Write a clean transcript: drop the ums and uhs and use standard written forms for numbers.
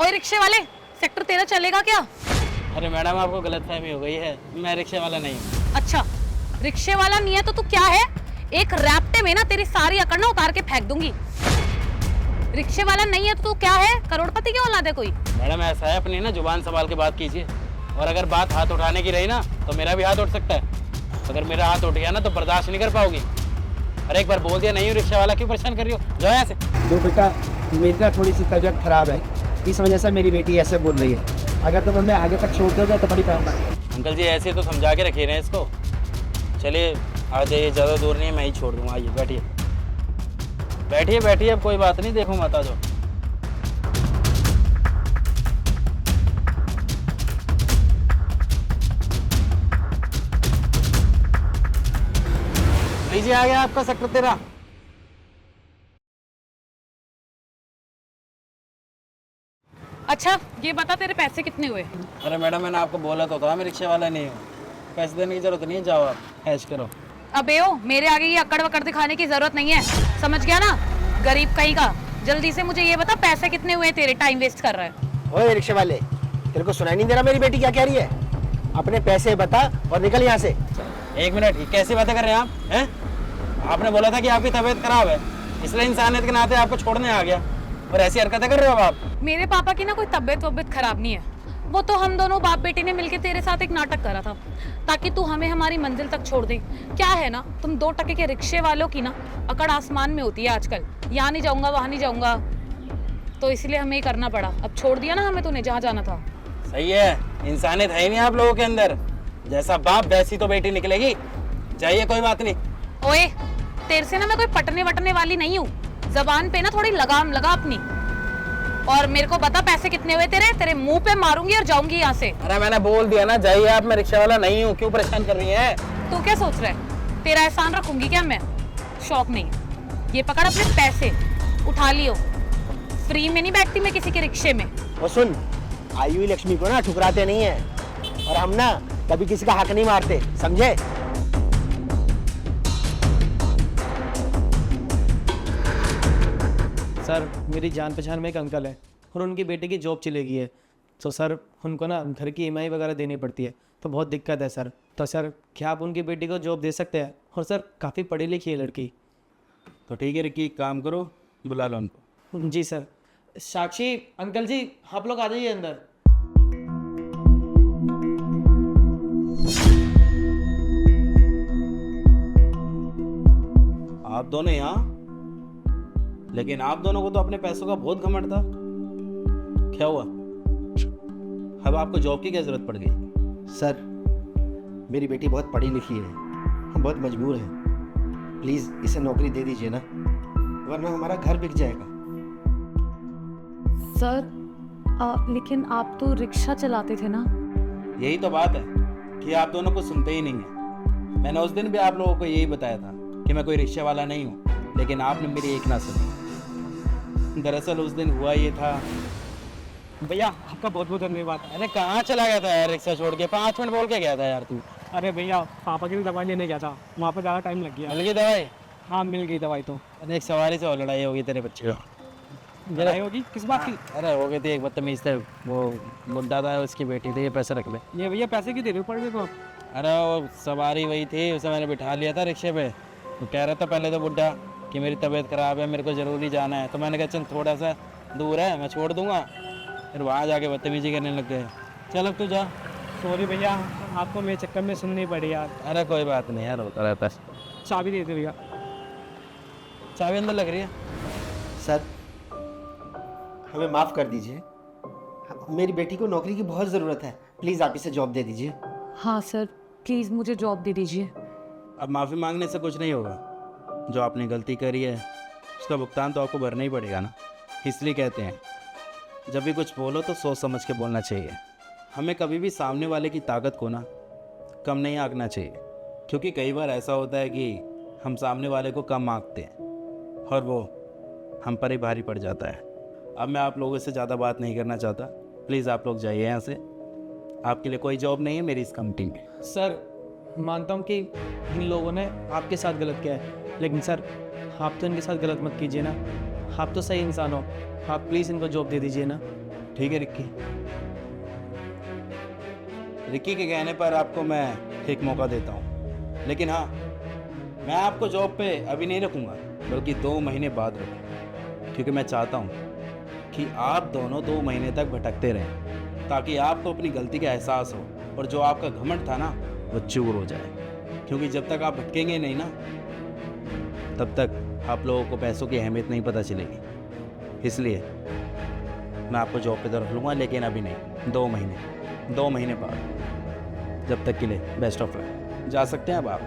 और रिक्शे वाले, सेक्टर 13 चलेगा क्या? अरे मैडम आपको गलतफहमी हो गई है, मैं रिक्शे वाला नहीं हूँ। अच्छा, रिक्शे वाला नहीं है तो तू क्या है? एक रैप्टे में ना तेरी सारी अकड़ ना उतार के फेंक दूंगी। रिक्शे वाला नहीं है तो तू क्या है? करोड़पति की औलाद है कोई? मैडम ऐसा है, अपनी ना जुबान संभाल के बात कीजिए, और अगर बात हाथ उठाने की रही ना तो मेरा भी हाथ उठ सकता है। अगर मेरा हाथ उठ गया ना तो बर्दाश्त नहीं कर पाओगी। अरे एक बार बोल दिया नहीं हूँ रिक्शा वाला, क्यों परेशान कर रही हो? जाओ यहाँ से। तो बेटा मेरी ना थोड़ी सी तबीयत खराब है, इस वजह से मेरी बेटी ऐसे बोल रही है। अगर तुम हमें आगे तक छोड़ दोगे तो बड़ी पाऊंगा। अंकल जी ऐसे तो समझा के रखे रहे हैं इसको। चलिए आ जाइए, ज़्यादा दूर नहीं है, मैं ही छोड़ दूँगा। आइए बैठिए बैठिए बैठिए, अब कोई बात नहीं, देखो मत आ जाओ। लीजिए आ गया आपका सेक्टर 13। अच्छा ये बता तेरे पैसे कितने हुए? अरे मैडम मैंने आपको बोला तो था मैं रिक्शे वाला नहीं हूँ, पैसे देने की जरूरत नहीं है, जाओ आप ऐश करो। अबे ओ, मेरे आगे ये अकड़ वकड़ दिखाने की जरूरत नहीं है, समझ गया ना? गरीब कहीं का। जल्दी से मुझे ये बता पैसे कितने हुए तेरे, टाइम वेस्ट कर रहा है। ओए रिक्शे वाले, तेरे को सुनाई नहीं दे रहा मेरी बेटी क्या कह रही है? अपने पैसे बता और निकल यहाँ से। एक मिनट, कैसी बातें कर रहे हैं आप? हैं? आपने बोला था कि आपकी तबीयत खराब है, इसलिए इंसानियत के नाते आपको छोड़ने आ गया, और ऐसी हरकतें कर रहे हो आप। मेरे पापा की ना कोई तबीयत वबीयत खराब नहीं है, वो तो हम दोनों बाप बेटे ने मिलके तेरे साथ एक नाटक करा था ताकि तू हमें हमारी मंजिल तक छोड़ दे। क्या है ना, तुम 2 टके के रिक्शे वालों की ना अकड़ आसमान में होती है आजकल, यहाँ नहीं जाऊंगा वहाँ नहीं जाऊंगा, तो इसलिए हमें ही करना पड़ा। अब छोड़ दिया ना हमें तूने जहाँ जाना था। सही है, इंसानियत है ही नहीं आप लोगों के अंदर, जैसा बाप वैसी तो बेटी निकलेगी। जाइए कोई बात नहीं। ओए तेरे से ना मैं कोई पटने वटने वाली नहीं हूँ, जबान पे ना थोड़ी लगाम लगा अपनी। और मेरे को बता पैसे कितने हुए तेरे, तेरे मुंह पे मारूंगी और जाऊंगी यहाँ से। अरे मैंने बोल दिया ना, जाइए आप, मैं रिक्शा वाला नहीं हूँ, क्यों परेशान कर रही है? तू क्या सोच रहा है, तेरा एहसान रखूंगी क्या मैं? शौक नहीं। ये पकड़ अपने पैसे, उठा लियो, फ्री में नहीं बैठती मैं किसी के रिक्शे में। और सुन, आई हुई लक्ष्मी को ना ठुकराते नहीं है, और हम ना कभी किसी का हक नहीं मारते, समझे? सर मेरी जान पहचान में एक अंकल है और उनकी बेटे की जॉब चली गई है, तो सर उनको ना घर की ईएमआई वगैरह देनी पड़ती है, तो बहुत दिक्कत है सर। तो सर क्या आप उनकी बेटी को जॉब दे सकते हैं? और सर काफ़ी पढ़ी लिखी है लड़की। तो ठीक है रिक्की, काम करो, बुला लो उनको। जी सर। साक्षी अंकल जी आप लोग आ जाइए अंदर। आप दोनों यहाँ? लेकिन आप दोनों को तो अपने पैसों का बहुत घमंड था, क्या हुआ? अब आपको जॉब की क्या जरूरत पड़ गई? सर मेरी बेटी बहुत पढ़ी लिखी है, हम बहुत मजबूर हैं, प्लीज़ इसे नौकरी दे दीजिए ना, वरना हमारा घर बिक जाएगा। सर लेकिन आप तो रिक्शा चलाते थे ना? यही तो बात है कि आप दोनों को सुनते ही नहीं है। मैंने उस दिन भी आप लोगों को यही बताया था कि मैं कोई रिक्शे वाला नहीं हूँ, लेकिन आपने मेरी एक ना सुनी। दरअसल उस दिन हुआ ये था। भैया आपका बहुत बहुत धन्यवाद। अरे कहाँ चला गया था यार रिक्शा छोड़ के? 5 मिनट बोल के गया था यार तू। अरे भैया पापा की दवाई लेने गया था, वहाँ पर ज़्यादा टाइम लग गया। मिल गई दवाई? हाँ मिल गई दवाई तो। अरे एक सवारी से और लड़ाई होगी तेरे बच्चे को। लड़ाई होगी किस बात की? अरे हो गई थी, एक बदतमीज थे, वो बुड्ढा था, उसकी बेटी थी, ये पैसे रख ले। ये भैया पैसे की दे रहे पड़ गए तो? अरे वो सवारी वही थी, उसे मैंने बिठा लिया था रिक्शे पे। वो कह रहा था पहले तो बुड्ढा कि मेरी तबीयत ख़राब है, मेरे को ज़रूरी जाना है, तो मैंने कहा चल थोड़ा सा दूर है मैं छोड़ दूंगा। फिर वहाँ जाके बदतमीजी करने लग गए। चल अब तू जा। सॉरी भैया, आपको मेरे चक्कर में सुननी पड़ी यार। अरे कोई बात नहीं यार, होता रहता है। चाबी दे दे भैया। चाबी अंदर लग रही है। सर हमें माफ़ कर दीजिए, मेरी बेटी को नौकरी की बहुत ज़रूरत है, प्लीज़ आप इसे जॉब दे दीजिए। हाँ सर प्लीज़ मुझे जॉब दे दीजिए। अब माफ़ी मांगने से कुछ नहीं होगा, जो आपने गलती करी है उसका भुगतान तो आपको भरना ही पड़ेगा ना। इसलिए कहते हैं जब भी कुछ बोलो तो सोच समझ के बोलना चाहिए। हमें कभी भी सामने वाले की ताकत को ना कम नहीं आंकना चाहिए, क्योंकि कई बार ऐसा होता है कि हम सामने वाले को कम आंकते हैं और वो हम पर ही भारी पड़ जाता है। अब मैं आप लोगों से ज़्यादा बात नहीं करना चाहता, प्लीज़ आप लोग जाइए यहाँ से। आपके लिए कोई जॉब नहीं है मेरी इस कंपनी में। सर मानता हूँ कि इन लोगों ने आपके साथ गलत किया है, लेकिन सर आप तो इनके साथ गलत मत कीजिए ना, आप तो सही इंसान हो, आप प्लीज़ इनको जॉब दे दीजिए ना। ठीक है रिक्की, रिक्की के कहने पर आपको मैं एक मौका देता हूँ, लेकिन हाँ, मैं आपको जॉब पे अभी नहीं रखूँगा, बल्कि 2 महीने बाद रखूँगा, क्योंकि मैं चाहता हूँ कि आप दोनों 2 महीने तक भटकते रहें, ताकि आपको अपनी गलती का एहसास हो और जो आपका घमंड था ना वो चूर हो जाए। क्योंकि जब तक आप भटकेंगे नहीं ना, तब तक आप लोगों को पैसों की अहमियत नहीं पता चलेगी। इसलिए मैं आपको जॉब पे तो रख लूँगा, लेकिन अभी नहीं, 2 महीने बाद। जब तक के लिए बेस्ट ऑफ लक। जा सकते हैं अब आप।